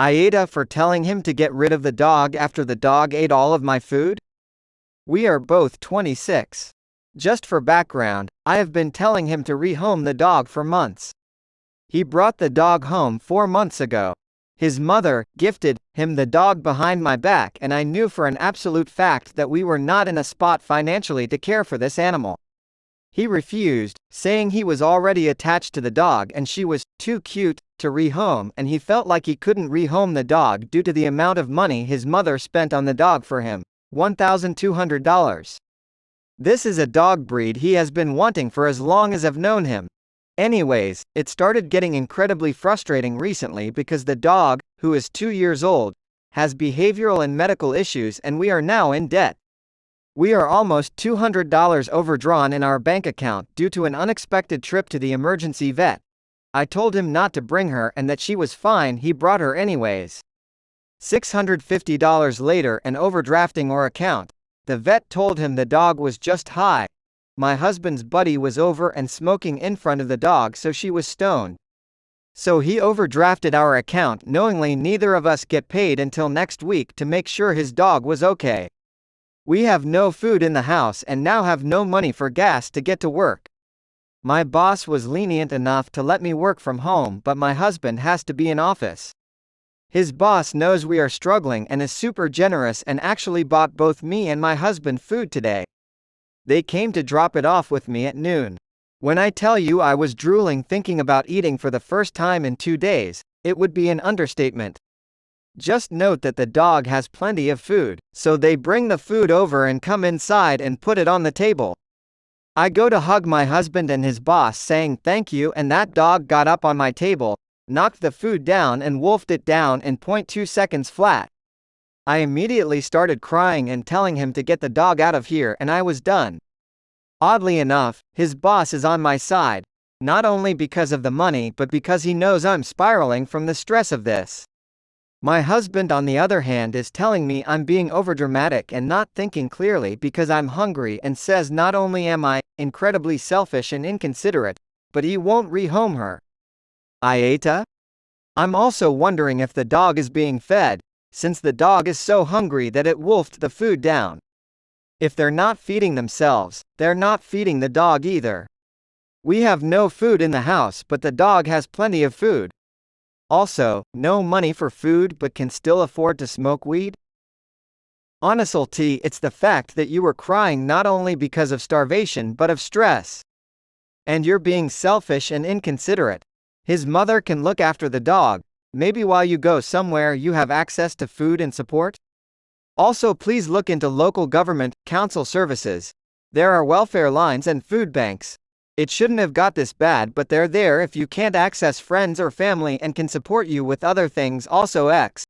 AITA for telling him to get rid of the dog after the dog ate all of my food? We are both 26. Just for background, I have been telling him to rehome the dog for months. He brought the dog home 4 months ago. His mother gifted him the dog behind my back, and I knew for an absolute fact that we were not in a spot financially to care for this animal. He refused, saying he was already attached to the dog and she was too cute to rehome, and he felt like he couldn't rehome the dog due to the amount of money his mother spent on the dog for him, $1,200. This is a dog breed he has been wanting for as long as I've known him. Anyways, it started getting incredibly frustrating recently because the dog, who is 2 years old, has behavioral and medical issues, and we are now in debt. We are almost $200 overdrawn in our bank account due to an unexpected trip to the emergency vet. I told him not to bring her and that she was fine. He brought her anyways. $650 later and overdrafting our account. The vet told him the dog was just high. My husband's buddy was over and smoking in front of the dog, so she was stoned. So he overdrafted our account knowingly. Neither of us get paid until next week to make sure his dog was okay. We have no food in the house and now have no money for gas to get to work. My boss was lenient enough to let me work from home, but my husband has to be in office. His boss knows we are struggling and is super generous and actually bought both me and my husband food today. They came to drop it off with me at noon. When I tell you I was drooling thinking about eating for the first time in 2 days, it would be an understatement. Just note that the dog has plenty of food, so they bring the food over and come inside and put it on the table. I go to hug my husband and his boss saying thank you, and that dog got up on my table, knocked the food down and wolfed it down in 0.2 seconds flat. I immediately started crying and telling him to get the dog out of here, and I was done. Oddly enough, his boss is on my side, not only because of the money but because he knows I'm spiraling from the stress of this. My husband, on the other hand, is telling me I'm being overdramatic and not thinking clearly because I'm hungry, and says not only am I incredibly selfish and inconsiderate, but he won't rehome her. AITA? I'm also wondering if the dog is being fed, since the dog is so hungry that it wolfed the food down. If they're not feeding themselves, they're not feeding the dog either. We have no food in the house, but the dog has plenty of food. Also, no money for food but can still afford to smoke weed? Honestly, it's the fact that you were crying not only because of starvation but of stress. And you're being selfish and inconsiderate. His mother can look after the dog. Maybe while you go somewhere you have access to food and support? Also, please look into local government, council services. There are welfare lines and food banks. It shouldn't have got this bad, but they're there if you can't access friends or family and can support you with other things. Also,